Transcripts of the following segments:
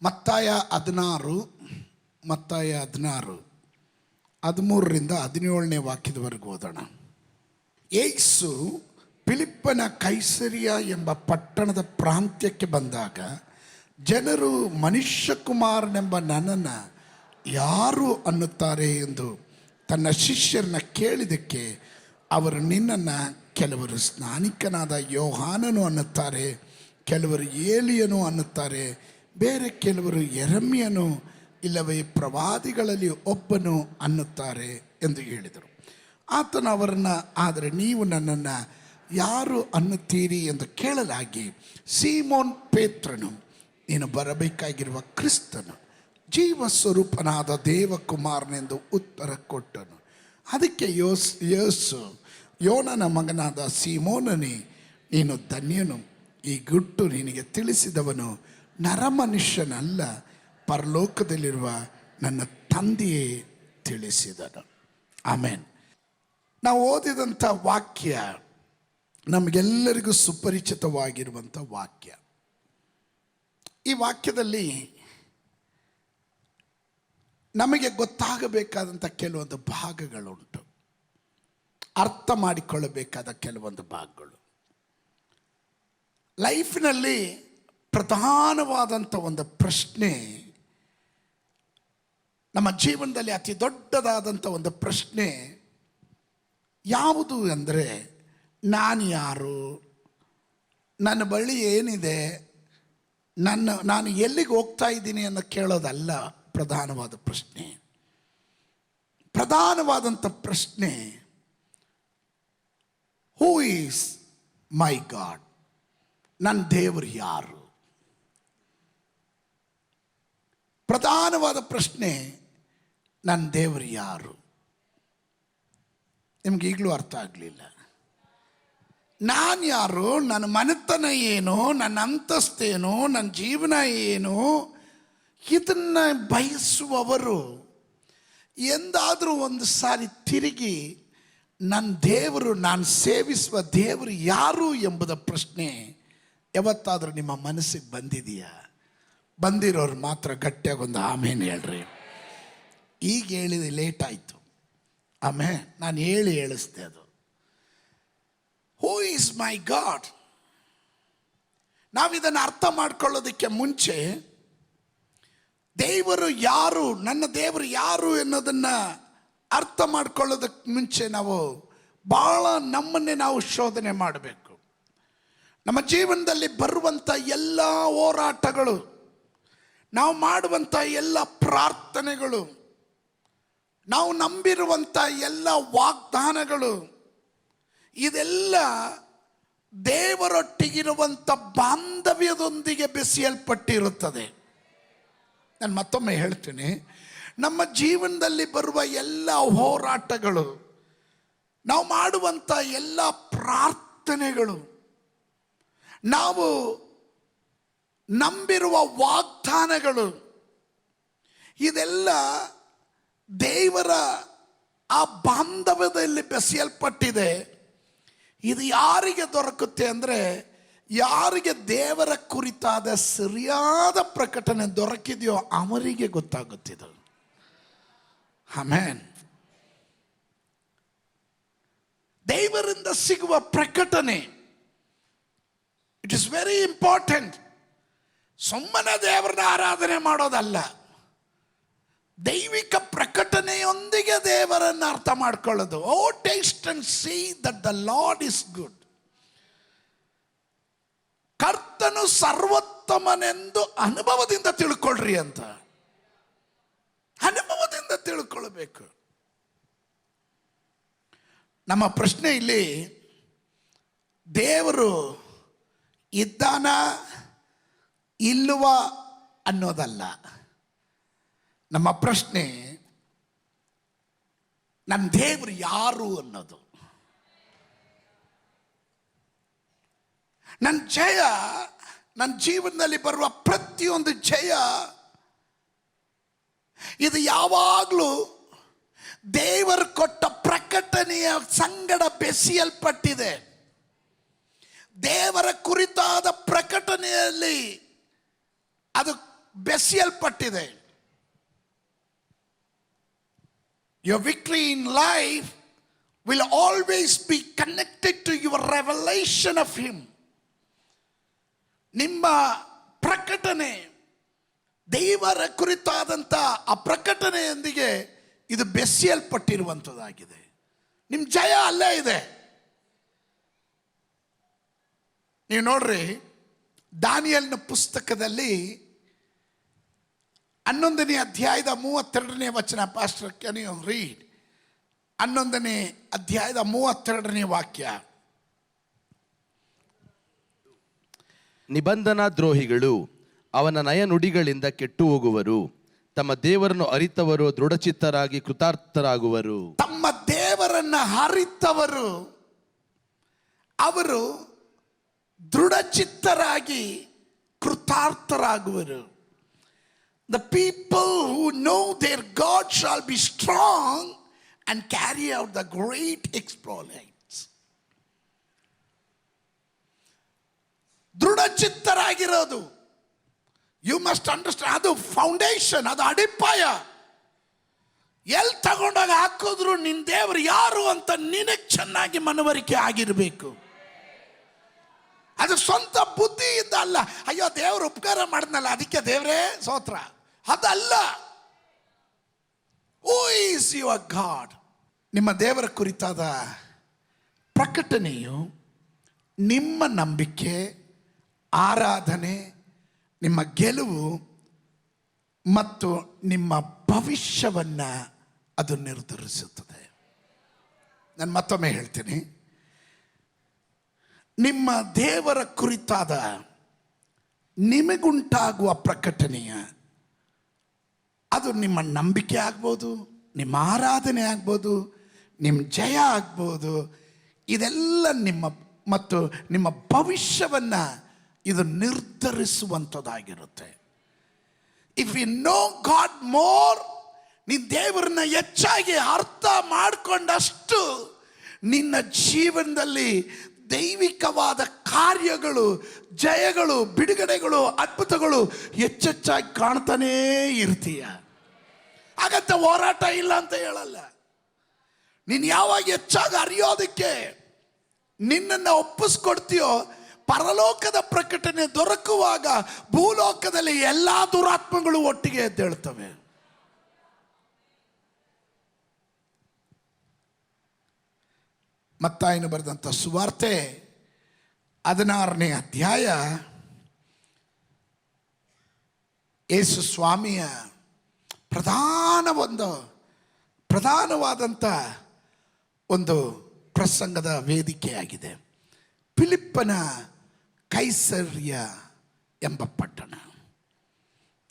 ಮತ್ತಾಯ 16 13ರಿಂದ 17ನೇ ವಾಕ್ಯದವರೆಗೂ ಓದೋಣ. ಯೇಸು ಫಿಲಿಪ್ಪನ ಕೈಸರಿಯ ಎಂಬ ಪಟ್ಟಣದ ಪ್ರಾಂತ್ಯಕ್ಕೆ ಬಂದಾಗ ಜನರು ಮನುಷ್ಯಕುಮಾರನೆಂಬ ನನ್ನನ್ನು ಯಾರು ಅನ್ನುತ್ತಾರೆ ಎಂದು ತನ್ನ ಶಿಷ್ಯರನ್ನ ಕೇಳಿದಕ್ಕೆ ಅವರು ನಿನ್ನನ್ನು ಕೆಲವರು ಸ್ನಾನಿಕನಾದ ಯೋಹಾನನು ಅನ್ನುತ್ತಾರೆ, ಕೆಲವರು ಏಲಿಯನು ಅನ್ನುತ್ತಾರೆ, ಬೇರೆ ಕೆಲವರು ಯೆರೆಮೀಯನು ಇಲ್ಲವೇ ಪ್ರವಾದಿಗಳಲ್ಲಿ ಒಬ್ಬನು ಅನ್ನುತ್ತಾರೆ ಎಂದು ಹೇಳಿದರು. ಆತನು ಅವರನ್ನು, ಆದರೆ ನೀವು ನನ್ನನ್ನು ಯಾರು ಅನ್ನುತ್ತೀರಿ ಎಂದು ಕೇಳಲಾಗಿ, ಸೀಮೋನ್ ಪೇತ್ರನು, ನೀನು ಬರಬೇಕಾಗಿರುವ ಕ್ರಿಸ್ತನು, ಜೀವ ಸ್ವರೂಪನಾದ ದೇವಕುಮಾರನೆಂದು ಉತ್ತರ ಕೊಟ್ಟನು. ಅದಕ್ಕೆ ಯೇಸು, ಯೋನನ ಮಗನಾದ ಸೀಮೋನನೇ, ನೀನು ಧನ್ಯನು, ಈ ಗುಟ್ಟು ನಿನಗೆ ತಿಳಿಸಿದವನು ನರಮನುಷ್ಯನಲ್ಲ, ಪರಲೋಕದಲ್ಲಿರುವ ನನ್ನ ತಂದೆಯೇ ತಿಳಿಸಿದನು. ಆಮೇನ್. ನಾವು ಓದಿದಂಥ ವಾಕ್ಯ ನಮಗೆಲ್ಲರಿಗೂ ಸುಪರಿಚಿತವಾಗಿರುವಂಥ ವಾಕ್ಯ. ಈ ವಾಕ್ಯದಲ್ಲಿ ನಮಗೆ ಗೊತ್ತಾಗಬೇಕಾದಂಥ ಕೆಲವೊಂದು ಭಾಗಗಳುಂಟು, ಅರ್ಥ ಮಾಡಿಕೊಳ್ಳಬೇಕಾದ ಕೆಲವೊಂದು ಭಾಗಗಳು. ಲೈಫಿನಲ್ಲಿ ಪ್ರಧಾನವಾದಂಥ ಒಂದು ಪ್ರಶ್ನೆ, ನಮ್ಮ ಜೀವನದಲ್ಲಿ ಅತಿ ದೊಡ್ಡದಾದಂಥ ಒಂದು ಪ್ರಶ್ನೆ ಯಾವುದು ಅಂದರೆ, ನಾನು ಯಾರು, ನನ್ನ ಬಳಿ ಏನಿದೆ, ನಾನು ಎಲ್ಲಿಗೆ ಹೋಗ್ತಾ ಇದ್ದೀನಿ ಅನ್ನೋ ಕೇಳೋದಲ್ಲ ಪ್ರಧಾನವಾದ ಪ್ರಶ್ನೆ. ಪ್ರಧಾನವಾದಂಥ ಪ್ರಶ್ನೆ, ಹೂ ಈಸ್ ಮೈ ಗಾಡ್, ನನ್ನ ದೇವರು ಯಾರು? ಪ್ರಧಾನವಾದ ಪ್ರಶ್ನೆ, ನನ್ನ ದೇವರು ಯಾರು? ನಿಮ್ಗೆ ಈಗಲೂ ಅರ್ಥ ಆಗಲಿಲ್ಲ. ನಾನು ಯಾರು, ನನ್ನ ಮನೆತನ ಏನು, ನನ್ನ ಅಂತಸ್ತೇನು, ನನ್ನ ಜೀವನ ಏನು, ಇದನ್ನು ಬಯಸುವವರು ಎಂದಾದರೂ ಒಂದು ಸಾರಿ ತಿರುಗಿ ನನ್ನ ದೇವರು, ನಾನು ಸೇವಿಸುವ ದೇವರು ಯಾರು ಎಂಬುದ ಪ್ರಶ್ನೆ ಯಾವತ್ತಾದರೂ ನಿಮ್ಮ ಮನಸ್ಸಿಗೆ ಬಂದಿದೆಯಾ? ಬಂದಿರೋರು ಮಾತ್ರ ಗಟ್ಟಿಯಾಗಿ ಒಂದು ಆಮೇಲೆ ಹೇಳ್ರಿ. ಈಗ ಹೇಳಿದ ಲೇಟ್ ಆಯಿತು, ಆಮೇಲೆ ನಾನು ಹೇಳಿಸ್ದೆ. ಅದು ಹೂ ಈಸ್ ಮೈ ಗಾಡ್. ನಾವಿದನ್ನು ಅರ್ಥ ಮಾಡ್ಕೊಳ್ಳೋದಕ್ಕೆ ಮುಂಚೆ ದೇವರು ಯಾರು, ನನ್ನ ದೇವರು ಯಾರು ಎನ್ನೋದನ್ನು ಅರ್ಥ ಮಾಡ್ಕೊಳ್ಳೋದಕ್ಕೆ ಮುಂಚೆ ನಾವು ಭಾಳ ನಮ್ಮನ್ನೇ ನಾವು ಶೋಧನೆ ಮಾಡಬೇಕು. ನಮ್ಮ ಜೀವನದಲ್ಲಿ ಬರುವಂಥ ಎಲ್ಲ ಹೋರಾಟಗಳು, ನಾವು ಮಾಡುವಂಥ ಎಲ್ಲ ಪ್ರಾರ್ಥನೆಗಳು, ನಾವು ನಂಬಿರುವಂಥ ಎಲ್ಲ ವಾಗ್ದಾನಗಳು, ಇದೆಲ್ಲ ದೇವರೊಟ್ಟಿಗಿರುವಂಥ ಬಾಂಧವ್ಯದೊಂದಿಗೆ ಬೆಸೆಯಲ್ಪಟ್ಟಿರುತ್ತದೆ. ನಾನು ಮತ್ತೊಮ್ಮೆ ಹೇಳ್ತೀನಿ, ನಮ್ಮ ಜೀವನದಲ್ಲಿ ಬರುವ ಎಲ್ಲ ಹೋರಾಟಗಳು, ನಾವು ಮಾಡುವಂಥ ಎಲ್ಲ ಪ್ರಾರ್ಥನೆಗಳು, ನಾವು ನಂಬಿರುವ ವಾಗ್ದಾನಗಳು, ಇದೆಲ್ಲ ದೇವರ ಆ ಬಾಂಧವ್ಯದಲ್ಲಿ ಬೆಸೆಯಲ್ಪಟ್ಟಿದೆ. ಇದು ಯಾರಿಗೆ ದೊರಕುತ್ತೆ ಅಂದರೆ, ಯಾರಿಗೆ ದೇವರ ಕುರಿತಾದ ಸರಿಯಾದ ಪ್ರಕಟಣೆ ದೊರಕಿದೆಯೋ ಅವರಿಗೆ ಗೊತ್ತಾಗುತ್ತಿದೆ. ಆಮೆನ್. ದೇವರಿಂದ ಸಿಗುವ ಪ್ರಕಟಣೆ, ಇಟ್ ಇಸ್ ವೆರಿ ಇಂಪಾರ್ಟೆಂಟ್. ಸುಮ್ಮನೆ ದೇವರನ್ನ ಆರಾಧನೆ ಮಾಡೋದಲ್ಲ, ದೈವಿಕ ಪ್ರಕಟಣೆಯೊಂದಿಗೆ ದೇವರನ್ನು ಅರ್ಥ ಮಾಡ್ಕೊಳ್ಳೋದು. O taste and see that the lord is good. ಕರ್ತನು ಸರ್ವೋತ್ತಮನೆಂದು ಅನುಭವದಿಂದ ತಿಳ್ಕೊಳ್ರಿ ಅಂತ, ಅನುಭವದಿಂದ ತಿಳ್ಕೊಳ್ಬೇಕು. ನಮ್ಮ ಪ್ರಶ್ನೆ ಇಲ್ಲಿ ದೇವರು ಇದ್ದಾನ ಇಲ್ಲವ ಅನ್ನೋದಲ್ಲ. ನಮ್ಮ ಪ್ರಶ್ನೆ, ನನ್ನ ದೇವರು ಯಾರು ಅನ್ನೋದು. ನನ್ನ ಜಯ, ನನ್ನ ಜೀವನದಲ್ಲಿ ಬರುವ ಪ್ರತಿಯೊಂದು ಜಯ, ಇದು ಯಾವಾಗಲೂ ದೇವರು ಕೊಟ್ಟ ಪ್ರಕಟಣೆಯ ಸಂಗಡ ಬೆಸೆಯಲ್ಪಟ್ಟಿದೆ. ದೇವರ ಕುರಿತಾದ ಪ್ರಕಟಣೆಯಲ್ಲಿ ಅದು ಬೆಸೆಯಲ್ಪಟ್ಟಿದೆ. Your victory in life will always be connected to your revelation of Him. ನಿಮ್ಮ ಪ್ರಕಟಣೆ, ದೇವರ ಕುರಿತಾದಂಥ ಆ ಪ್ರಕಟಣೆಯೊಂದಿಗೆ ಇದು ಬೆಸೆಯಲ್ಪಟ್ಟಿರುವಂಥದ್ದಾಗಿದೆ. ನಿಮ್ಮ ಜಯ ಅಲ್ಲೇ ಇದೆ. ನೀವು ನೋಡ್ರಿ, ದಾನಿಯೇಲನ ಪುಸ್ತಕದಲ್ಲಿ 11ನೇ ಅಧ್ಯಾಯದ 32ನೇ ವಚನ. ಪಾಸ್ಟರ್, ಕ್ಯಾನ್ ಯು ರೀಡ್ 11ನೇ ಅಧ್ಯಾಯದ 32ನೇ ವಾಕ್ಯ. ನಿಬಂಧನಾ ದ್ರೋಹಿಗಳು ಅವನ ನಯ ನುಡಿಗಳಿಂದ ಕೆಟ್ಟು ಹೋಗುವರು, ತಮ್ಮ ದೇವರನ್ನು ಅರಿತವರು ದೃಢಚಿತ್ತರಾಗಿ ಕೃತಾರ್ಥರಾಗುವರು. ತಮ್ಮ ದೇವರನ್ನ ಅರಿತವರು ಅವರು ದೃಢಚಿತ್ತರಾಗಿ ಕೃತಾರ್ಥರಾಗುವರು. The people who know their God shall be strong and carry out the great exploits. ದೃಢಚಿತ್ತರಾಗಿರೋದು, ಯು ಮಸ್ಟ್ ಅಂಡರ್ಸ್ಟ್ಯಾಂಡ್, ಅದು ಫೌಂಡೇಶನ್, ಅದು ಅಡಿಪಾಯ. ಎಲ್ಲಿ ತಗೊಂಡಾಗ ಹಾಕಿದ್ರು ನಿನ್ನ ದೇವರು ಯಾರು ಅಂತ ನಿನಗೆ ಚೆನ್ನಾಗಿ ಮನವರಿಕೆ ಆಗಿರಬೇಕು. ಅದು ಸ್ವಂತ ಬುದ್ಧಿಯಿಂದ ಅಲ್ಲ, ಅಯ್ಯೋ ದೇವರು ಉಪಕಾರ ಮಾಡಿದ್ನಲ್ಲ ಅದಕ್ಕೆ ದೇವರೇ ಸ್ತೋತ್ರ, ಅದಲ್ಲ. Who is your god? ನಿಮ್ಮ ದೇವರ ಕುರಿತಾದ ಪ್ರಕಟಣೆಯು ನಿಮ್ಮ ನಂಬಿಕೆ, ಆರಾಧನೆ, ನಿಮ್ಮ ಗೆಲುವು ಮತ್ತು ನಿಮ್ಮ ಭವಿಷ್ಯವನ್ನು ಅದು ನಿರ್ಧರಿಸುತ್ತದೆ. ನಾನು ಮತ್ತೊಮ್ಮೆ ಹೇಳ್ತೀನಿ, ನಿಮ್ಮ ದೇವರ ಕುರಿತಾದ ನಿಮಗುಂಟಾಗುವ ಪ್ರಕಟಣೆಯ ಅದು ನಿಮ್ಮ ನಂಬಿಕೆ ಆಗ್ಬೋದು, ನಿಮ್ಮ ಆರಾಧನೆ ಆಗ್ಬೋದು, ನಿಮ್ಮ ಜಯ ಆಗ್ಬೋದು. ಇದೆಲ್ಲ ನಿಮ್ಮ ಮತ್ತು ನಿಮ್ಮ ಭವಿಷ್ಯವನ್ನು ಇದು ನಿರ್ಧರಿಸುವಂಥದ್ದಾಗಿರುತ್ತೆ. If you know God more, ನಿನ್ನ ದೇವರನ್ನ ಹೆಚ್ಚಾಗಿ ಅರ್ಥ ಮಾಡಿಕೊಂಡಷ್ಟು ನಿನ್ನ ಜೀವನದಲ್ಲಿ ದೈವಿಕವಾದ ಕಾರ್ಯಗಳು, ಜಯಗಳು, ಬಿಡುಗಡೆಗಳು, ಅದ್ಭುತಗಳು ಹೆಚ್ಚೆಚ್ಚಾಗಿ ಕಾಣ್ತಾನೇ ಇರ್ತೀಯ. ಹಾಗಂತ ಹೋರಾಟ ಇಲ್ಲ ಅಂತ ಹೇಳಲ್ಲ. ನೀನು ಯಾವಾಗ ಹೆಚ್ಚಾಗಿ ಅರಿಯೋದಕ್ಕೆ ನಿನ್ನನ್ನು ಒಪ್ಪಿಸ್ಕೊಡ್ತೀಯೋ, ಪರಲೋಕದ ಪ್ರಕಟಣೆ ದೊರಕುವಾಗ ಭೂಲೋಕದಲ್ಲಿ ಎಲ್ಲ ದುರಾತ್ಮಗಳು ಒಟ್ಟಿಗೆ ಎದ್ದೇಳ್ತವೆ. ಮತ್ತಾಯನು ಬರೆದಂಥ ಸುವಾರ್ತೆ 16ನೇ ಅಧ್ಯಾಯ ಯೇಸು ಸ್ವಾಮಿಯ ಪ್ರಧಾನವಾದಂಥ ಒಂದು ಪ್ರಸಂಗದ ವೇದಿಕೆಯಾಗಿದೆ. ಫಿಲಿಪ್ಪನ ಕೈಸರ್ಯ ಎಂಬ ಪಟ್ಟಣ.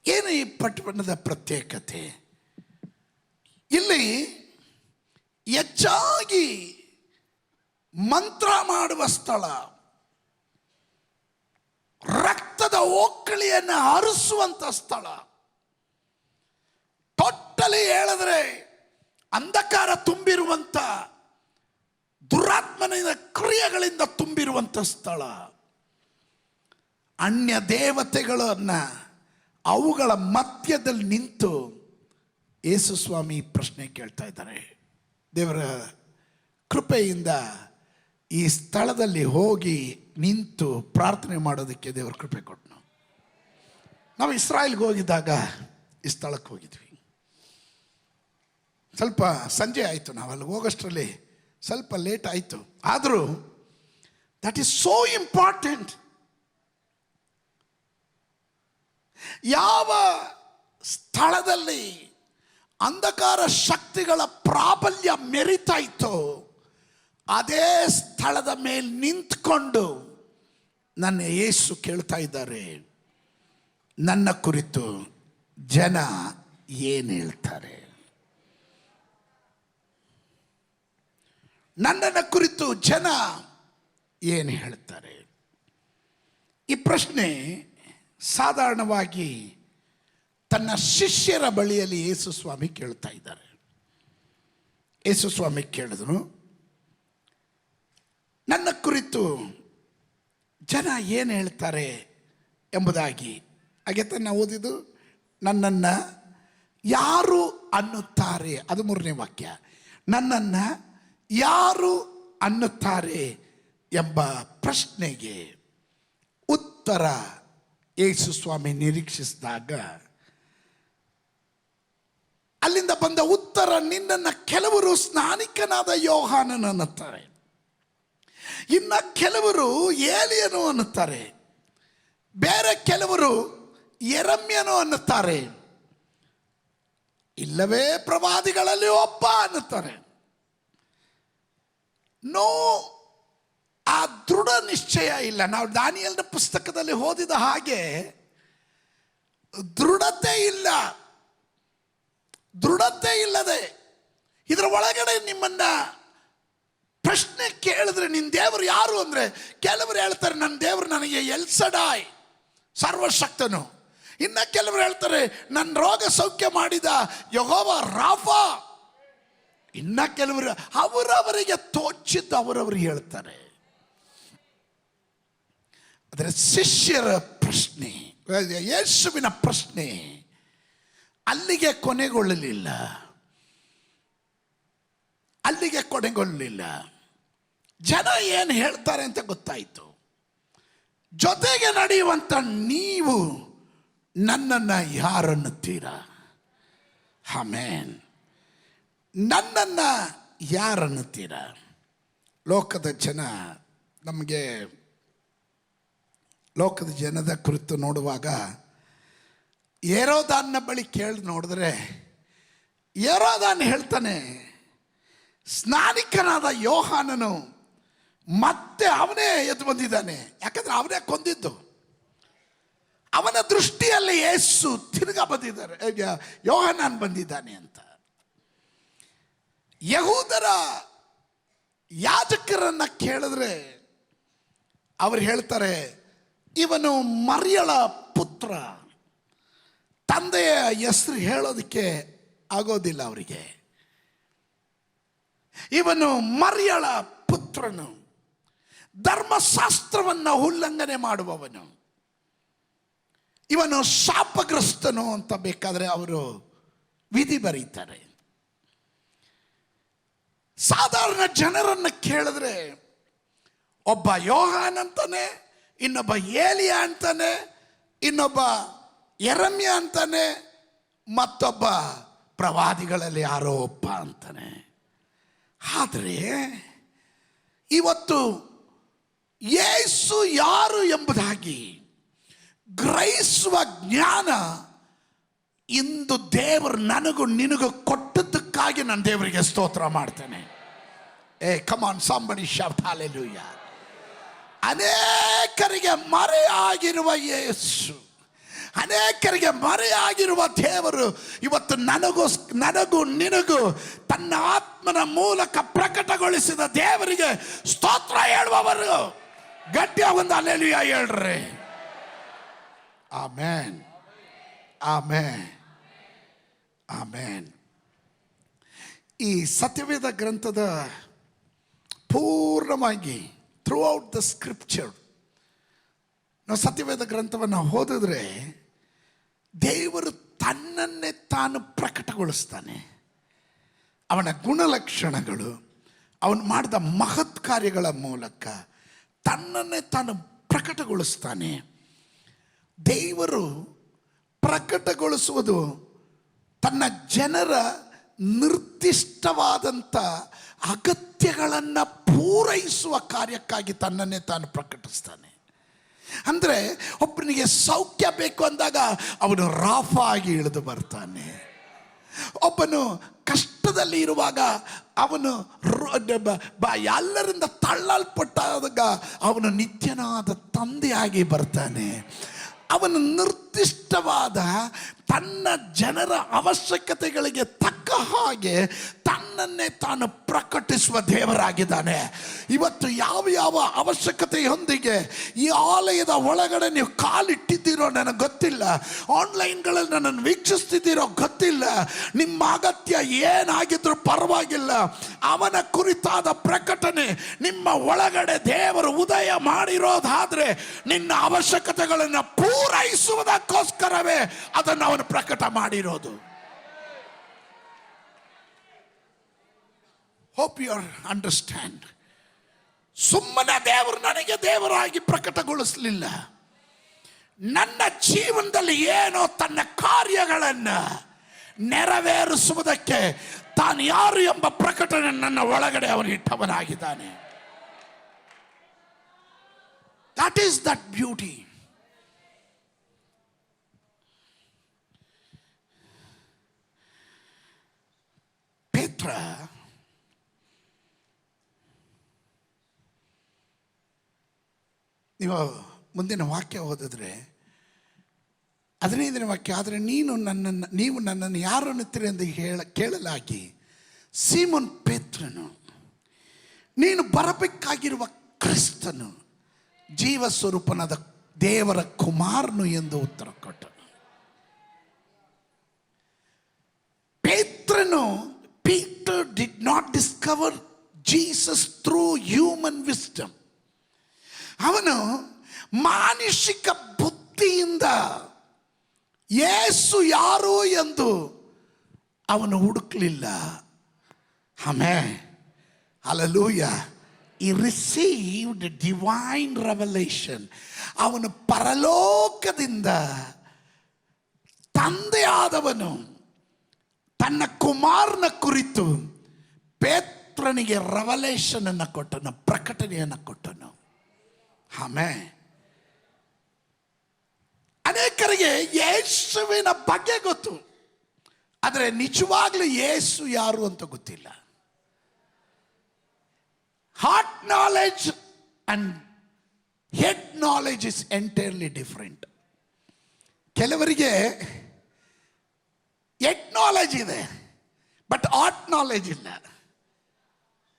ಏನು ಈ ಪಟ್ಟಣದ ಪ್ರತ್ಯೇಕತೆ? ಇಲ್ಲಿ ಹೆಚ್ಚಾಗಿ ಮಂತ್ರ ಮಾಡುವ ಸ್ಥಳ, ರಕ್ತದ ಓಕಳಿಯನ್ನು ಹರಿಸುವಂತ ಸ್ಥಳ, ಟೋಟಲಿ ಹೇಳಿದ್ರೆ ಅಂಧಕಾರ ತುಂಬಿರುವಂತ, ದುರಾತ್ಮನ ಕ್ರಿಯೆಗಳಿಂದ ತುಂಬಿರುವಂತ ಸ್ಥಳ. ಅನ್ಯ ದೇವತೆಗಳನ್ನ ಅವುಗಳ ಮಧ್ಯದಲ್ಲಿ ನಿಂತು ಯೇಸು ಸ್ವಾಮಿ ಪ್ರಶ್ನೆ ಕೇಳ್ತಾ ಇದ್ದಾರೆ. ದೇವರ ಕೃಪೆಯಿಂದ ಈ ಸ್ಥಳದಲ್ಲಿ ಹೋಗಿ ನಿಂತು ಪ್ರಾರ್ಥನೆ ಮಾಡೋದಕ್ಕೆ ದೇವರ ಕೃಪೆ ಕೊಟ್ಟನು. ನಾವು ಇಸ್ರಾಯೇಲ್ಗೆ ಹೋಗಿದ್ದಾಗ ಈ ಸ್ಥಳಕ್ಕೆ ಹೋಗಿದ್ವಿ. ಸ್ವಲ್ಪ ಸಂಜೆ ಆಯಿತು, ನಾವು ಅಲ್ಲಿ ಹೋಗೋಷ್ಟರಲ್ಲಿ ಸ್ವಲ್ಪ ಲೇಟ್ ಆಯಿತು. ಆದರೂ ದಟ್ ಈಸ್ ಸೋ ಇಂಪಾರ್ಟೆಂಟ್. ಯಾವ ಸ್ಥಳದಲ್ಲಿ ಅಂಧಕಾರ ಶಕ್ತಿಗಳ ಪ್ರಾಬಲ್ಯ ಮೆರಿತಾ ಇತ್ತೋ ಅದೇ ಸ್ಥಳದ ಮೇಲೆ ನಿಂತ್ಕೊಂಡು ನನ್ನ ಯೇಸು ಕೇಳ್ತಾ ಇದ್ದಾರೆ, ನನ್ನ ಕುರಿತು ಜನ ಏನು ಹೇಳ್ತಾರೆ, ನನ್ನನ್ನು ಕುರಿತು ಜನ ಏನು ಹೇಳ್ತಾರೆ. ಈ ಪ್ರಶ್ನೆ ಸಾಧಾರಣವಾಗಿ ತನ್ನ ಶಿಷ್ಯರ ಬಳಿಯಲ್ಲಿ ಯೇಸು ಸ್ವಾಮಿ ಕೇಳ್ತಾ ಇದ್ದಾರೆ. ಯೇಸು ಸ್ವಾಮಿ ಕೇಳಿದ್ರು, ನನ್ನ ಕುರಿತು ಜನ ಏನು ಹೇಳ್ತಾರೆ ಎಂಬುದಾಗಿ. ಹಾಗೆ ನಾವು ಓದಿದ್ದು ನನ್ನನ್ನು ಯಾರು ಅನ್ನುತ್ತಾರೆ, ಅದು 3ನೇ ವಾಕ್ಯ. ನನ್ನನ್ನು ಯಾರು ಅನ್ನುತ್ತಾರೆ ಎಂಬ ಪ್ರಶ್ನೆಗೆ ಉತ್ತರ ಯೇಸು ಸ್ವಾಮಿ ನಿರೀಕ್ಷಿಸಿದಾಗ ಅಲ್ಲಿಂದ ಬಂದ ಉತ್ತರ, ನಿನ್ನನ್ನು ಕೆಲವರು ಸ್ನಾನಿಕನಾದ ಯೋಹಾನನು ಅನ್ನುತ್ತಾರೆ, ಇನ್ನ ಕೆಲವರು ಏಲಿಯನು ಅನ್ನುತ್ತಾರೆ, ಬೇರೆ ಕೆಲವರು ಯೆರೆಮೀಯನು ಅನ್ನುತ್ತಾರೆ, ಇಲ್ಲವೇ ಪ್ರವಾದಿಗಳಲ್ಲಿ ಒಬ್ಬ ಅನ್ನುತ್ತಾರೆ. ನೋ, ಆ ದೃಢ ನಿಶ್ಚಯ ಇಲ್ಲ. ನಾವು ದಾನಿಯೇಲನ ಪುಸ್ತಕದಲ್ಲಿ ಓದಿದ ಹಾಗೆ ದೃಢತೆ ಇಲ್ಲ. ದೃಢತೆ ಇಲ್ಲದೆ ಇದರ ಒಳಗಡೆ ನಿಮ್ಮನ್ನ ಪ್ರಶ್ನೆ ಕೇಳಿದ್ರೆ ನಿನ್ನ ದೇವರು ಯಾರು ಅಂದ್ರೆ, ಕೆಲವರು ಹೇಳ್ತಾರೆ ನನ್ನ ದೇವರು ನನಗೆ ಎಲ್ ಶಡಾಯ್, ಸರ್ವಶಕ್ತನು. ಇನ್ನು ಕೆಲವರು ಹೇಳ್ತಾರೆ ನನ್ನ ರೋಗ ಸೌಖ್ಯ ಮಾಡಿದ ಯೆಹೋವ ರಾಫಾ. ಇನ್ನ ಕೆಲವರು ಅವರವರಿಗೆ ತೋಚಿದ್ದು ಅವರವರು ಹೇಳ್ತಾರೆ. ಆದರೆ ಶಿಷ್ಯರ ಪ್ರಶ್ನೆ, ಯೇಸುವಿನ ಪ್ರಶ್ನೆ ಅಲ್ಲಿಗೆ ಕೊನೆಗೊಳ್ಳಲಿಲ್ಲ. ಅಲ್ಲಿಗೆ ಕೊನೆಗೊಳ್ಳಲಿಲ್ಲ. ಜನ ಏನು ಹೇಳ್ತಾರೆ ಅಂತ ಗೊತ್ತಾಯಿತು. ಜೊತೆಗೆ ನಡೆಯುವಂತ ನೀವು ನನ್ನನ್ನು ಯಾರನ್ನುತ್ತೀರಾ? ಆಮೆನ್. ನನ್ನನ್ನು ಯಾರನ್ನುತ್ತೀರಾ? ಲೋಕದ ಜನ ನಮಗೆ, ಲೋಕದ ಜನದ ಕುರಿತು ನೋಡುವಾಗ ಹೆರೋದನ ಬಳಿ ಕೇಳಿ ನೋಡಿದ್ರೆ ಹೆರೋದನ ಹೇಳ್ತಾನೆ, ಸ್ನಾನಿಕನಾದ ಯೋಹಾನನು ಮತ್ತೆ ಅವನೇ ಎದ್ದು ಬಂದಿದ್ದಾನೆ. ಯಾಕಂದ್ರೆ ಅವನೇ ಕೊಂದಿದ್ದು. ಅವನ ದೃಷ್ಟಿಯಲ್ಲಿ ಯೇಸು ತಿರುಗಾ ಬಂದಿದ್ದಾರೆ, ಯೋಹಾನನ್ ಬಂದಿದ್ದಾನೆ ಅಂತ. ಯಹೂದರ ಯಾಜಕರನ್ನ ಕೇಳಿದ್ರೆ ಅವ್ರು ಹೇಳ್ತಾರೆ, ಇವನು ಮರಿಯಳ ಪುತ್ರ. ತಂದೆಯ ಹೆಸರು ಹೇಳೋದಕ್ಕೆ ಆಗೋದಿಲ್ಲ ಅವರಿಗೆ. ಇವನು ಮರಿಯಳ ಪುತ್ರನು, ಧರ್ಮಶಾಸ್ತ್ರವನ್ನು ಉಲ್ಲಂಘನೆ ಮಾಡುವವನು, ಇವನು ಶಾಪಗ್ರಸ್ತನು ಅಂತ ಬೇಕಾದರೆ ಅವರು ವಿಧಿ ಬರೀತಾರೆ. ಸಾಧಾರಣ ಜನರನ್ನು ಕೇಳಿದ್ರೆ ಒಬ್ಬ ಯೋಹಾನ್ ಅಂತಾನೆ, ಇನ್ನೊಬ್ಬ ಏಲಿಯ ಅಂತಾನೆ, ಇನ್ನೊಬ್ಬ ಯೆರೆಮೀಯ ಅಂತಾನೆ, ಮತ್ತೊಬ್ಬ ಪ್ರವಾದಿಗಳಲ್ಲಿ ಯಾರೋ ಒಬ್ಬ ಅಂತಾನೆ. ಆದರೆ ಇವತ್ತು ಯೇಸು ಯಾರು ಎಂಬುದಾಗಿ ಗ್ರಹಿಸುವ ಜ್ಞಾನ ಇಂದು ದೇವರು ನನಗೂ ನಿನಗೂ ಕೊಟ್ಟದ್ದಕ್ಕಾಗಿ ನಾನು ದೇವರಿಗೆ ಸ್ತೋತ್ರ ಮಾಡ್ತೇನೆ. Come on somebody shout hallelujah. ಅನೇಕರಿಗೆ ಮರೆಯಾಗಿರುವ ಯೇಸು, ಅನೇಕರಿಗೆ ಮರೆಯಾಗಿರುವ ದೇವರು ಇವತ್ತು ನನಗೂ ನಿನಗೂ ತನ್ನ ಆತ್ಮನ ಮೂಲಕ ಪ್ರಕಟಗೊಳಿಸಿದ ದೇವರಿಗೆ ಸ್ತೋತ್ರ ಹೇಳುವವರು ಗಟ್ಟಿಯಾಗಿ ಒಂದು ಹಲ್ಲೆಲೂಯಾ ಹೇಳ್ರಿ. Amen, amen, amen. ಈ ಸತ್ಯವೇದ ಗ್ರಂಥದ ಪೂರ್ಣವಾಗಿ ಥ್ರೂ ಔಟ್ ದ ಸ್ಕ್ರಿಪ್ಚರ್ ನಾವು ಸತ್ಯವೇದ ಗ್ರಂಥವನ್ನು ಓದಿದ್ರೆ ದೇವರು ತನ್ನನ್ನೇ ತಾನು ಪ್ರಕಟಗೊಳಿಸ್ತಾನೆ. ಅವನ ಗುಣಲಕ್ಷಣಗಳು, ಅವನು ಮಾಡಿದ ಮಹತ್ ಕಾರ್ಯಗಳ ಮೂಲಕ ತನ್ನನ್ನೇ ತಾನು ಪ್ರಕಟಗೊಳಿಸ್ತಾನೆ. ದೇವರು ಪ್ರಕಟಗೊಳಿಸುವುದು ತನ್ನ ಜನರ ನಿರ್ದಿಷ್ಟವಾದಂಥ ಅಗತ್ಯಗಳನ್ನು ಪೂರೈಸುವ ಕಾರ್ಯಕ್ಕಾಗಿ ತನ್ನನ್ನೇ ತಾನು ಪ್ರಕಟಿಸ್ತಾನೆ. ಅಂದರೆ ಒಬ್ಬನಿಗೆ ಸೌಖ್ಯ ಬೇಕು ಅಂದಾಗ ಅವನು ರಾಫಾ ಆಗಿ ಇಳಿದು ಬರ್ತಾನೆ. ಒಬ್ಬನು ಕಷ್ಟದಲ್ಲಿ ಇರುವಾಗ ಅವನು ಎಲ್ಲರಿಂದ ತಳ್ಳಲ್ಪಟ್ಟಾಗ ಅವನು ನಿತ್ಯನಾದ ತಂದೆಯಾಗಿ ಬರ್ತಾನೆ. ಅವನು ನಿರ್ದಿಷ್ಟವಾದ ತನ್ನ ಜನರ ಅವಶ್ಯಕತೆಗಳಿಗೆ ತಕ್ಕ ಹಾಗೆ ತನ್ನನ್ನೇ ತಾನು ಪ್ರಕಟಿಸುವ ದೇವರಾಗಿದ್ದಾನೆ. ಇವತ್ತು ಯಾವ ಯಾವ ಅವಶ್ಯಕತೆಯೊಂದಿಗೆ ಈ ಆಲಯದ ಒಳಗಡೆ ನೀವು ಕಾಲಿಟ್ಟಿದ್ದೀರೋ ನನಗೆ ಗೊತ್ತಿಲ್ಲ. ಆನ್ಲೈನ್ಗಳಲ್ಲಿ ನನ್ನನ್ನು ವೀಕ್ಷಿಸ್ತಿದ್ದೀರೋ ಗೊತ್ತಿಲ್ಲ. ನಿಮ್ಮ ಅಗತ್ಯ ಏನಾಗಿದ್ರೂ ಪರವಾಗಿಲ್ಲ, ಅವನ ಕುರಿತಾದ ಪ್ರಕಟಣೆ ನಿಮ್ಮ ಒಳಗಡೆ ದೇವರು ಉದಯ ಮಾಡಿರೋದಾದ್ರೆ ನಿನ್ನ ಅವಶ್ಯಕತೆಗಳನ್ನು ಪೂರೈಸುವುದಕ್ಕೋಸ್ಕರವೇ ಅದನ್ನು ಅವನು ಪ್ರಕಟ ಮಾಡಿರೋದು. Hope you understand. ಸುಮ್ಮನೆ ದೇವರು ನನಗೆ ದೇವರಾಗಿ ಪ್ರಕಟಗೊಳಿಸಲಿಲ್ಲ. ನನ್ನ ಜೀವನದಲ್ಲಿ ಏನೋ ತನ್ನ ಕಾರ್ಯಗಳನ್ನು ನೆರವೇರಿಸುವುದಕ್ಕೆ ತಾನು ಯಾರು ಎಂಬ ಪ್ರಕಟಣೆ ನನ್ನ ಒಳಗಡೆ ಅವನು ಇಟ್ಟವನಾಗಿದ್ದಾನೆ. That is that beauty. ಪೇತ್ರ ನೀವು ಮುಂದಿನ ವಾಕ್ಯ ಓದಿದ್ರೆ 15ನೇ ವಾಕ್ಯ, ಆದರೆ ನೀವು ನನ್ನನ್ನು ಯಾರು ಅನ್ನುತ್ತೀರಿ ಎಂದು ಕೇಳಲಾಗಿ ಸೀಮೋನ್ ಪೇತ್ರನು, ನೀನು ಬರಬೇಕಾಗಿರುವ ಕ್ರಿಸ್ತನು ಜೀವ ಸ್ವರೂಪನಾದ ದೇವರ ಕುಮಾರನು ಎಂದು ಉತ್ತರ ಕೊಟ್ಟನು. Peter did not discover Jesus through human wisdom. ಅವನು ಮಾನುಷಿಕ ಬುದ್ಧಿಯಿಂದ ಯೇಸು ಯಾರು ಎಂದು ಅವನು ಹುಡುಕಲಿಲ್ಲ. Amen, hallelujah. He received divine revelation. ಅವನು ಪರಲೋಕದಿಂದ ತಂದೆಯಾದವನು ತನ್ನ ಕುಮಾರನ ಕುರಿತು ಪೇತ್ರನಿಗೆ ರೆವಲೇಷನ್ ಅನ್ನು ಕೊಟ್ಟನು, ಪ್ರಕಟಣೆಯನ್ನು ಕೊಟ್ಟನು. ಆಮೆನ್. ಅನೇಕರಿಗೆ ಯೇಸುವಿನ ಬಗ್ಗೆ ಗೊತ್ತು, ಆದರೆ ನಿಜವಾಗ್ಲೂ ಯೇಸು ಯಾರು ಅಂತ ಗೊತ್ತಿಲ್ಲ. Heart knowledge and head knowledge is entirely different. ಕೆಲವರಿಗೆ ಹೆಡ್ ನಾಲೆಜ್ ಇದೆ, ಬಟ್ ಹಾರ್ಟ್ ನಾಲೆಜ್ ಇಲ್ಲ.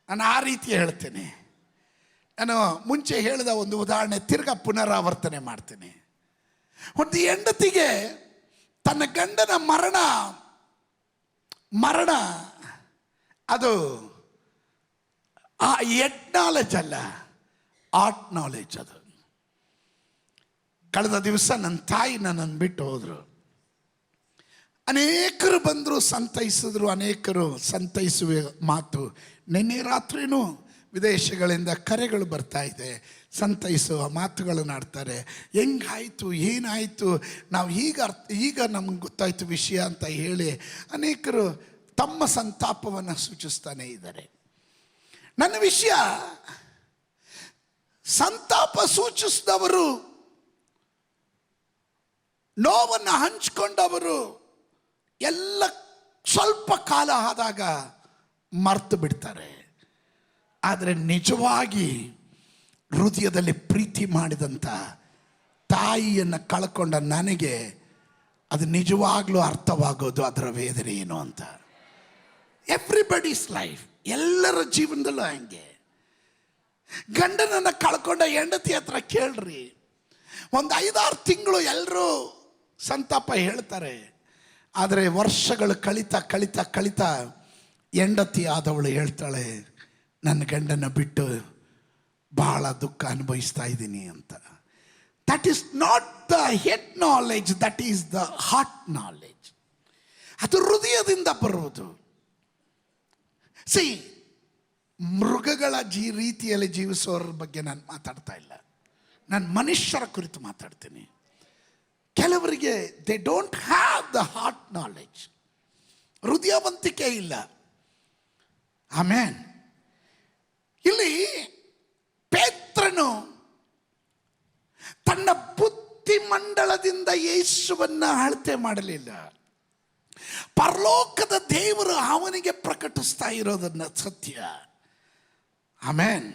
ನಾನು ಆ ರೀತಿ ಹೇಳ್ತೇನೆ. ನಾನು ಮುಂಚೆ ಹೇಳಿದ ಒಂದು ಉದಾಹರಣೆ ತಿರ್ಗಾ ಪುನರಾವರ್ತನೆ ಮಾಡ್ತೇನೆ. ಒಂದು ಹೆಂಡತಿಗೆ ತನ್ನ ಗಂಡನ ಮರಣ ಅದು ಆ ಹೆಡ್ ನಾಲೆಜ್ ಅಲ್ಲ, ಹಾರ್ಟ್ ನಾಲೆಜ್ ಅದು. ಕಳೆದ ದಿವಸ ನನ್ನ ತಾಯಿ ನನ್ನನ್ನು ಬಿಟ್ಟು ಹೋದರು. ಅನೇಕರು ಬಂದರು, ಸಂತೈಸಿದ್ರು. ಅನೇಕರು ಸಂತೈಸುವ ಮಾತು, ನಿನ್ನೆ ರಾತ್ರಿನೂ ವಿದೇಶಗಳಿಂದ ಕರೆಗಳು ಬರ್ತಾ ಇದೆ, ಸಂತೈಸುವ ಮಾತುಗಳನ್ನು ಆಡ್ತಾರೆ. ಹೆಂಗಾಯಿತು, ಏನಾಯಿತು, ನಾವು ಈಗ ನಮ್ಗೆ ಗೊತ್ತಾಯಿತು ವಿಷಯ ಅಂತ ಹೇಳಿ ಅನೇಕರು ತಮ್ಮ ಸಂತಾಪವನ್ನು ಸೂಚಿಸ್ತಾನೆ ಇದ್ದಾರೆ. ನನ್ನ ವಿಷಯ, ಸಂತಾಪ ಸೂಚಿಸಿದವರು, ನೋವನ್ನು ಹಂಚಿಕೊಂಡವರು ಎಲ್ಲ ಸ್ವಲ್ಪ ಕಾಲ ಆದಾಗ ಮರ್ತು ಬಿಡ್ತಾರೆ. ಆದರೆ ನಿಜವಾಗಿ ಹೃದಯದಲ್ಲಿ ಪ್ರೀತಿ ಮಾಡಿದಂಥ ತಾಯಿಯನ್ನು ಕಳ್ಕೊಂಡ ನನಗೆ ಅದು ನಿಜವಾಗ್ಲೂ ಅರ್ಥವಾಗೋದು ಅದರ ವೇದನೆ ಏನು ಅಂತ. ಎವ್ರಿಬಡೀಸ್ ಲೈಫ್, ಎಲ್ಲರ ಜೀವನದಲ್ಲೂ ಹಂಗೆ. ಗಂಡನನ್ನು ಕಳ್ಕೊಂಡ ಹೆಂಡತಿ ಹತ್ರ ಕೇಳ್ರಿ, ಒಂದು 5-6 ತಿಂಗಳು ಎಲ್ಲರೂ ಸಂತಾಪ ಹೇಳ್ತಾರೆ. ಆದರೆ ವರ್ಷಗಳು ಕಳಿತಾ ಹೆಂಡತಿ ಆದವಳು ಹೇಳ್ತಾಳೆ, ನನ್ನ ಗಂಡನ ಬಿಟ್ಟು ಬಹಳ ದುಃಖ ಅನುಭವಿಸ್ತಾ ಇದ್ದೀನಿ ಅಂತ. That is not the head knowledge, that is the heart knowledge. ಅದು ಹೃದಯದಿಂದ ಬರುವುದು. ಸಿ, ಮೃಗಗಳ ರೀತಿಯಲ್ಲಿ ಜೀವಿಸೋರ ಬಗ್ಗೆ ನಾನು ಮಾತಾಡ್ತಾ ಇಲ್ಲ, ನಾನು ಮನುಷ್ಯರ ಕುರಿತು ಮಾತಾಡ್ತೀನಿ. ಕೆಲವರಿಗೆ they don't have the heart knowledge, ಹೃದಯವಂತಿಕೆ ಇಲ್ಲ. ಆಮೆನ್. ಇಲ್ಲಿ ಪೇತ್ರನು ತನ್ನ ಬುದ್ಧಿಮಂಡಲದಿಂದ ಯೇಸುವನ್ನ ಅಳತೆ ಮಾಡಲಿಲ್ಲ. ಪರಲೋಕದ ದೇವರು ಅವನಿಗೆ ಪ್ರಕಟಿಸ್ತಾ ಇರೋದನ್ನ ಸತ್ಯ. ಆಮೆನ್.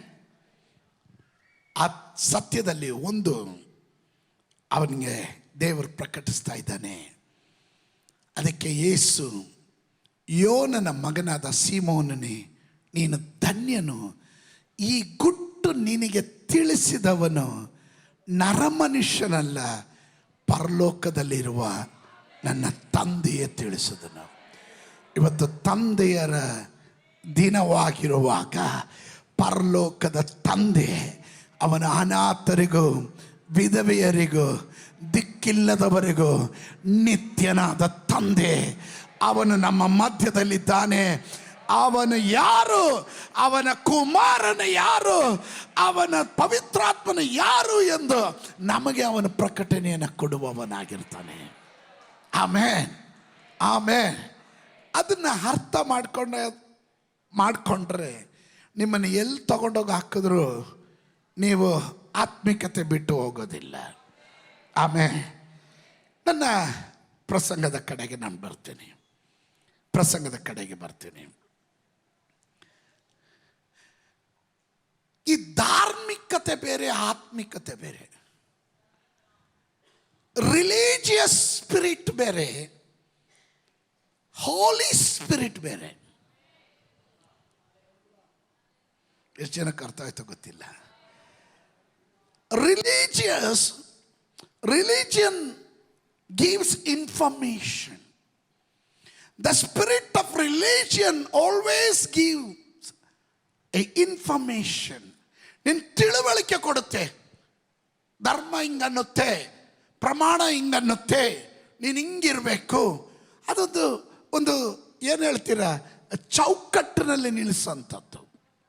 ಆ ಸತ್ಯದಲ್ಲಿ ಒಂದು ಅವನಿಗೆ ದೇವರು ಪ್ರಕಟಿಸ್ತಾ ಇದ್ದಾನೆ. ಅದಕ್ಕೆ ಯೇಸು ಯೋನನ ಮಗನಾದ ಸೀಮೋನನೇ, ನೀನು ಧನ್ಯನು. ಈ ಗುಟ್ಟು ನಿನಗೆ ತಿಳಿಸಿದವನು ನರಮನುಷ್ಯನಲ್ಲ, ಪರಲೋಕದಲ್ಲಿರುವ ನನ್ನ ತಂದೆಯೇ ತಿಳಿಸಿದನು. ಇವತ್ತು ತಂದೆಯರ ದಿನವಾಗಿರುವಾಗ ಪರಲೋಕದ ತಂದೆ ಅವನ ಅನಾಥರಿಗೂ ವಿಧವೆಯರಿಗೂ ದಿಕ್ಕಿಲ್ಲದವರಿಗೂ ನಿತ್ಯನಾದ ತಂದೆ ಅವನು ನಮ್ಮ ಮಧ್ಯದಲ್ಲಿದ್ದಾನೆ. ಅವನು ಯಾರು? ಅವನ ಕುಮಾರನ ಯಾರು? ಅವನ ಪವಿತ್ರಾತ್ಮನ ಯಾರು ಎಂದು ನಮಗೆ ಅವನ ಪ್ರಕಟಣೆಯನ್ನು ಕೊಡುವವನಾಗಿರ್ತಾನೆ. ಆಮೇನ್, ಆಮೇನ್. ಅದನ್ನು ಅರ್ಥ ಮಾಡಿಕೊಂಡ್ರೆ ನಿಮ್ಮನ್ನು ಎಲ್ಲಿ ತಗೊಂಡೋಗಿ ಹಾಕಿದ್ರು ನೀವು ಆತ್ಮಿಕತೆ ಬಿಟ್ಟು ಹೋಗೋದಿಲ್ಲ. ಆಮೇಲೆ ನನ್ನ ಪ್ರಸಂಗದ ಕಡೆಗೆ ನಾನು ಬರ್ತೀನಿ. ಈ ಧಾರ್ಮಿಕತೆ ಬೇರೆ, ಆತ್ಮಿಕತೆ ಬೇರೆ. ರಿಲಿಜಿಯಸ್ ಸ್ಪಿರಿಟ್ ಬೇರೆ, ಹೋಲಿ ಸ್ಪಿರಿಟ್ ಬೇರೆ. ಎಷ್ಟು ಜನಕ್ಕೆ ಅರ್ಥ ಆಯ್ತೋ ಗೊತ್ತಿಲ್ಲ. Religion gives information. The spirit of religion always gives a information. ನಿನ್ನ ತಿಳುವಳಿಕೆ ಕೊಡುತ್ತೆ. ಧರ್ಮ ಹಿಂಗನ್ನುತ್ತೆ, ಪ್ರಮಾಣ ಹಿಂಗನ್ನುತ್ತೆ, ನೀನು ಹಿಂಗಿರ್ಬೇಕು. ಅದೊಂದು ಒಂದು ಏನು ಹೇಳ್ತೀರಾ, ಚೌಕಟ್ಟಿನಲ್ಲಿ ನಿಲ್ಲಿಸಂಥದ್ದು.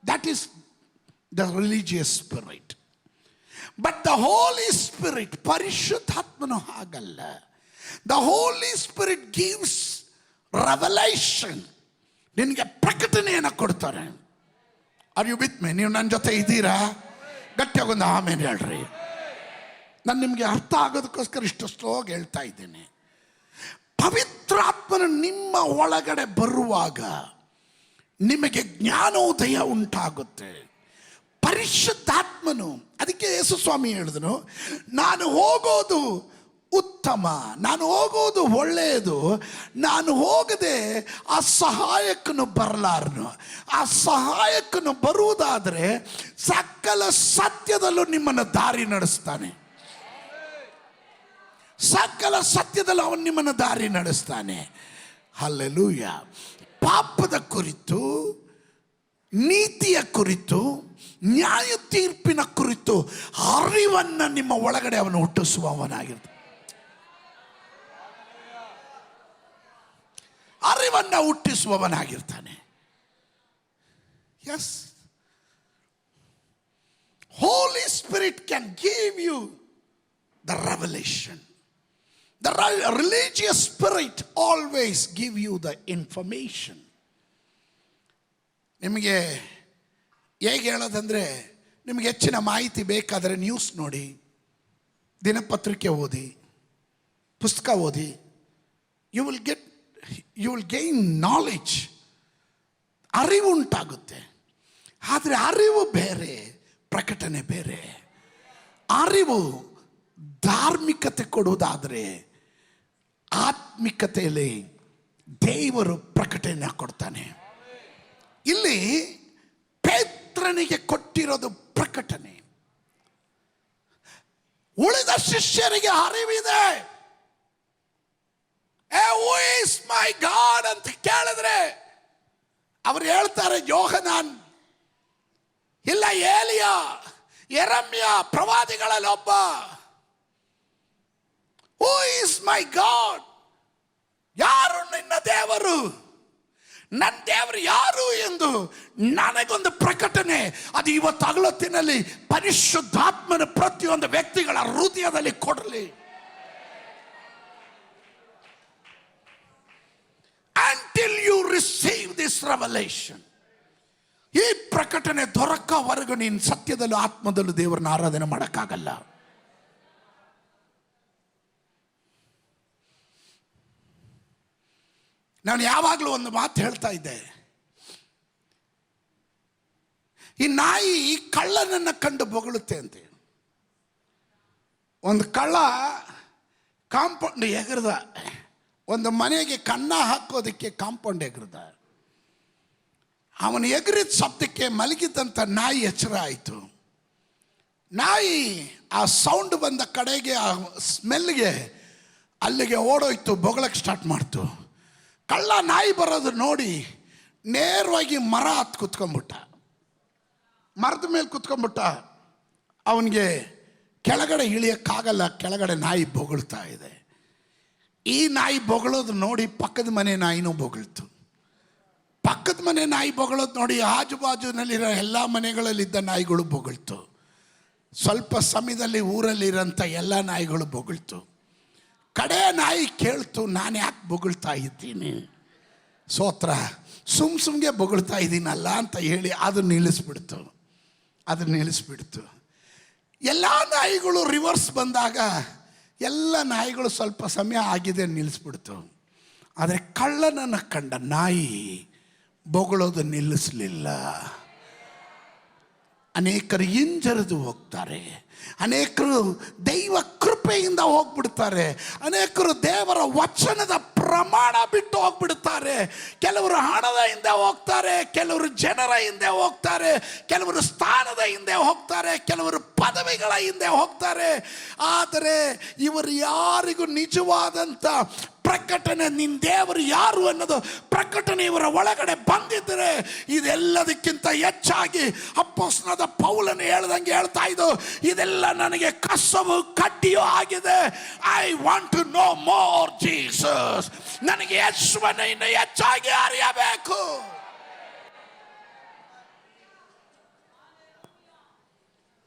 That is the religious spirit. But the holy spirit, ಪರಿಶುದ್ಧಾತ್ಮನು ಹಾಗಲ್ಲ. The holy spirit gives revelation. ನಿನಗೆ ಪ್ರಕಟಣೆಯನ್ನು ಕೊಡ್ತಾರೆ. Are you with me? ನೀವು ನನ್ನ ಜೊತೆ ಇದ್ದೀರಾ? ಗಟ್ಟಿಯಾಗೊಂದು ಆಮೇಲೆ ಹೇಳ್ರಿ. ನಾನು ನಿಮಗೆ ಅರ್ಥ ಆಗೋದಕ್ಕೋಸ್ಕರ ಇಷ್ಟು ಸ್ಲೋಗಿ ಹೇಳ್ತಾ ಇದ್ದೇನೆ. ಪವಿತ್ರಾತ್ಮನು ನಿಮ್ಮ ಒಳಗಡೆ ಬರುವಾಗ ನಿಮಗೆ ಜ್ಞಾನೋದಯ ಉಂಟಾಗುತ್ತೆ. ಪರಿಶುದ್ಧಾತ್ಮನು, ಅದಕ್ಕೆ ಯೇಸು ಸ್ವಾಮಿ ಹೇಳಿದನು, ನಾನು ಹೋಗೋದು ಉತ್ತಮ, ನಾನು ಹೋಗೋದು ಒಳ್ಳೆಯದು, ನಾನು ಹೋಗದೆ ಆ ಸಹಾಯಕನು ಬರಲಾರನು. ಆ ಸಹಾಯಕನು ಬರುವುದಾದರೆ ಸಕಲ ಸತ್ಯದಲ್ಲೂ ನಿಮ್ಮನ್ನು ದಾರಿ ನಡೆಸ್ತಾನೆ. ಸಕಲ ಸತ್ಯದಲ್ಲೂ ಅವನು ನಿಮ್ಮನ್ನು ದಾರಿ ನಡೆಸ್ತಾನೆ. ಹಲ್ಲೆಲೂಯಾ. ಪಾಪದ ಕುರಿತು, ನೀತಿಯ ಕುರಿತು, ನ್ಯಾಯ ತೀರ್ಪಿನ ಕುರಿತು ಅರಿವನ್ನು ನಿಮ್ಮ ಒಳಗಡೆ ಅವನು ಹುಟ್ಟಿಸುವವನಾಗಿರ್ತಾನೆ. ಅರಿವನ್ನು ಹುಟ್ಟಿಸುವವನಾಗಿರ್ತಾನೆ. Yes, holy spirit can give you the revelation. The religious spirit always give you the information. ನಿಮಗೆ ಹೇಗೆ ಹೇಳೋದಂದರೆ, ನಿಮಗೆ ಹೆಚ್ಚಿನ ಮಾಹಿತಿ ಬೇಕಾದರೆ ನ್ಯೂಸ್ ನೋಡಿ, ದಿನಪತ್ರಿಕೆ ಓದಿ, ಪುಸ್ತಕ ಓದಿ. You will gain knowledge. ಅರಿವು ಉಂಟಾಗುತ್ತೆ. ಆದರೆ ಅರಿವು ಬೇರೆ, ಪ್ರಕಟಣೆ ಬೇರೆ. ಅರಿವು ಧಾರ್ಮಿಕತೆ ಕೊಡುವುದಾದರೆ, ಆತ್ಮಿಕತೆಯಲ್ಲಿ ದೇವರು ಪ್ರಕಟಣೆ ಕೊಡ್ತಾನೆ. ಇಲ್ಲಿ ಪೇತ್ರನಿಗೆ ಕೊಟ್ಟಿರೋದು ಪ್ರಕಟಣೆ. ಉಳಿದ ಶಿಷ್ಯರಿಗೆ ಅರಿವಿದೆ. ಹೂ ಇಸ್ ಮೈ ಗಾಡ್ ಅಂತ ಕೇಳಿದ್ರೆ ಅವರು ಹೇಳ್ತಾರೆ ಯೋಹನಾನ್, ಇಲ್ಲ ಏಲಿಯ, ಯೆರೆಮ್ಯ, ಪ್ರವಾದಿಗಳಲ್ಲಿ ಒಬ್ಬ. Who is my god? ಯಾರು ನಿನ್ನ ದೇವರು? ನನ್ನ ದೇವರು ಯಾರು ಎಂದು ನನಗೊಂದು ಪ್ರಕಟಣೆ. ಅದು ಇವತ್ತು ಹಗಲೊತ್ತಿನಲ್ಲಿ ಪರಿಶುದ್ಧಾತ್ಮನ ಪ್ರತಿಯೊಂದು ವ್ಯಕ್ತಿಗಳ ಹೃದಯದಲ್ಲಿ ಕೊಡಲಿ. Until you receive this revelation, ಈ ಪ್ರಕಟಣೆ ದೊರಕವರೆಗೂ ನೀನು ಸತ್ಯದಲ್ಲೂ ಆತ್ಮದಲ್ಲೂ ದೇವರನ್ನ ಆರಾಧನೆ ಮಾಡೋಕ್ಕಾಗಲ್ಲ. ನಾನು ಯಾವಾಗಲೂ ಒಂದು ಮಾತು ಹೇಳ್ತಾ ಇದ್ದೆ. ಈ ನಾಯಿ ಕಳ್ಳನನ್ನು ಕಂಡು ಬೊಗಳುತ್ತೆ ಅಂತ. ಒಂದು ಕಳ್ಳ ಕಾಂಪೌಂಡ್ ಎಗರ್ದ, ಒಂದು ಮನೆಗೆ ಕನ್ನ ಹಾಕೋದಕ್ಕೆ ಕಾಂಪೌಂಡ್ ಎಗರದ. ಅವನು ಎಗರಿದ ಶಬ್ದಕ್ಕೆ ಮಲಗಿದ್ದಂಥ ನಾಯಿ ಎಚ್ಚರ ಆಯಿತು. ನಾಯಿ ಆ ಸೌಂಡ್ ಬಂದ ಕಡೆಗೆ, ಆ ಸ್ಮೆಲ್ಗೆ ಅಲ್ಲಿಗೆ ಓಡೋಯ್ತು, ಬೊಗಳಕ್ಕೆ ಸ್ಟಾರ್ಟ್ ಮಾಡ್ತು. ಕಳ್ಳ ನಾಯಿ ಬರೋದು ನೋಡಿ ನೇರವಾಗಿ ಮರ ಹತ್ತು ಕುತ್ಕೊಂಡ್ಬಿಟ್ಟ. ಮರದ ಮೇಲೆ ಕುತ್ಕೊಂಡ್ಬಿಟ್ಟ. ಅವನಿಗೆ ಕೆಳಗಡೆ ಇಳಿಯೋಕ್ಕಾಗಲ್ಲ, ಕೆಳಗಡೆ ನಾಯಿ ಬೊಗಳ್ತಾ ಇದೆ. ಈ ನಾಯಿ ಬೊಗಳೋದು ನೋಡಿ ಪಕ್ಕದ ಮನೆ ನಾಯಿನೂ ಬೊಗಳ್ತು. ಪಕ್ಕದ ಮನೆ ನಾಯಿ ಬೊಗಳೋದು ನೋಡಿ ಆಜು ಬಾಜುನಲ್ಲಿರೋ ಎಲ್ಲ ಮನೆಗಳಲ್ಲಿದ್ದ ನಾಯಿಗಳು ಬೊಗಳ್ತು. ಸ್ವಲ್ಪ ಸಮಯದಲ್ಲಿ ಊರಲ್ಲಿರೋಂಥ ಎಲ್ಲ ನಾಯಿಗಳು ಬೊಗಳ್ತು. ಕಡೆ ನಾಯಿ ಕೇಳ್ತು, ನಾನು ಯಾಕೆ ಬೊಗಳ್ತಾ ಇದ್ದೀನಿ? ಸೋತ್ರ ಸುಮ್ಗೆ ಬೊಗಳ್ತಾ ಇದ್ದೀನಲ್ಲ ಅಂತ ಹೇಳಿ ಅದು ನಿಲ್ಲಿಸ್ಬಿಡ್ತು. ಎಲ್ಲ ನಾಯಿಗಳು ರಿವರ್ಸ್ ಬಂದಾಗ ಎಲ್ಲ ನಾಯಿಗಳು ಸ್ವಲ್ಪ ಸಮಯ ಆಗಿದೆ ನಿಲ್ಲಿಸ್ಬಿಡ್ತು. ಆದರೆ ಕಳ್ಳನನ್ನು ಕಂಡ ನಾಯಿ ಬೊಗಳೋದು ನಿಲ್ಲಿಸಲಿಲ್ಲ. ಅನೇಕರು ಹಿಂಜರಿದು ಹೋಗ್ತಾರೆ, ಅನೇಕರು ದೈವ ಕೃಪೆಯಿಂದ ಹೋಗ್ಬಿಡ್ತಾರೆ, ಅನೇಕರು ದೇವರ ವಚನದ ಪ್ರಮಾಣ ಬಿಟ್ಟು ಹೋಗ್ಬಿಡ್ತಾರೆ. ಕೆಲವರು ಹಣದ ಹಿಂದೆ ಹೋಗ್ತಾರೆ, ಕೆಲವರು ಜನರ ಹಿಂದೆ ಹೋಗ್ತಾರೆ, ಕೆಲವರು ಸ್ಥಾನದ ಹಿಂದೆ ಹೋಗ್ತಾರೆ, ಕೆಲವರು ಪದವಿಗಳ ಹಿಂದೆ ಹೋಗ್ತಾರೆ. ಆದರೆ ಇವರು ಯಾರಿಗೂ ನಿಜವಾದಂಥ ಪ್ರಕಟಣೆ, ನಿನ್ನ ದೇವರು ಯಾರು ಅನ್ನೋದು ಪ್ರಕಟಣೆ ಇವರ ಒಳಗಡೆ ಬಂದಿದ್ದರೆ, ಇದೆಲ್ಲದಕ್ಕಿಂತ ಹೆಚ್ಚಾಗಿ ಅಪೊಸ್ತಲನಾದ ಪೌಲನು ಹೇಳ್ದಂಗೆ ಹೇಳ್ತಾ ಇದ್ದು, ಇದೆಲ್ಲ ನನಗೆ ಕಸವು ಕಡ್ಡಿಯೂ ಆಗಿದೆ. I want to know more Jesus. ನನಗೆ ಯೇಸುವನ್ನು ಇನ್ನು ಹೆಚ್ಚಾಗಿ ಅರಿಯಬೇಕು.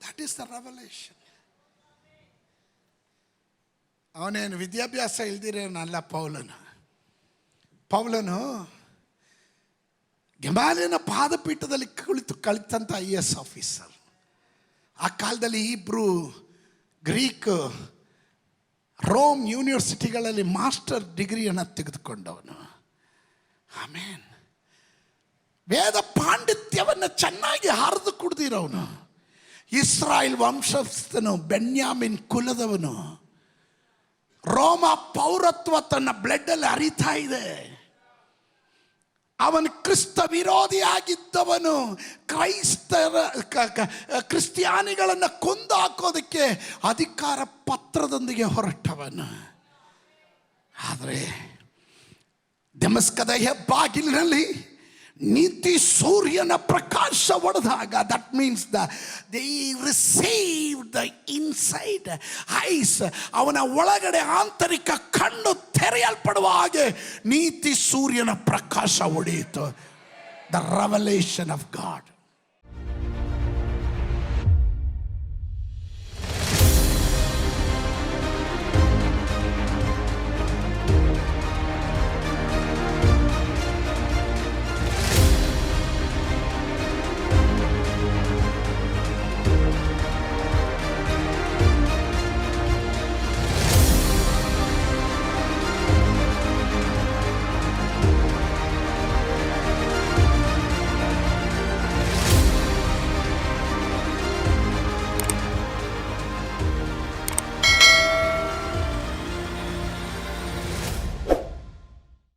That is the revelation. ಅವನೇನು ವಿದ್ಯಾಭ್ಯಾಸ ಇಲ್ದಿರೇನಲ್ಲ ಪೌಲನು ಗೆಮಾಲಿಯನ ಪಾದಪೀಠದಲ್ಲಿ ಕುಳಿತು ಕಲಿತಂಥ IAS ಆಫೀಸರ್. ಆ ಕಾಲದಲ್ಲಿ ಇಬ್ರು ಗ್ರೀಕ್, ರೋಮ್ ಯೂನಿವರ್ಸಿಟಿಗಳಲ್ಲಿ ಮಾಸ್ಟರ್ ಡಿಗ್ರಿಯನ್ನು ತೆಗೆದುಕೊಂಡವನು. ಆಮೇನ್. ವೇದ ಪಾಂಡಿತ್ಯವನ್ನು ಚೆನ್ನಾಗಿ ಹರಿದು ಕುಡ್ದಿರೋನು, ಇಸ್ರಾಯೇಲ್ ವಂಶಸ್ಥನು, ಬೆನ್ಯಾಮಿನ್ ಕುಲದವನು. ರೋಮ ಪೌರತ್ವ ತನ್ನ ಬ್ಲಡ್ಡಲ್ಲಿ ಹರಿತಾ ಇದೆ. ಅವನು ಕ್ರಿಸ್ತ ವಿರೋಧಿಯಾಗಿದ್ದವನು. ಕ್ರಿಸ್ತಿಯಾನಿಗಳನ್ನು ಕೊಂದು ಹಾಕೋದಕ್ಕೆ ಅಧಿಕಾರ ಪತ್ರದೊಂದಿಗೆ ಹೊರಟವನು. ಆದರೆ ದಮಸ್ಕದ ಹೆಬ್ಬಾಗಿಲಿನಲ್ಲಿ ನೀತಿ ಸೂರ್ಯನ ಪ್ರಕಾಶ ಹೊಡೆದಾಗ, that means they receive the inside eyes, ಅವನ ಒಳಗಡೆ ಆಂತರಿಕ ಕಣ್ಣು ತೆರೆಯಲ್ಪಡುವ ಹಾಗೆ ನೀತಿ ಸೂರ್ಯನ ಪ್ರಕಾಶ ಹೊಡೆಯಿತು. The revelation of god.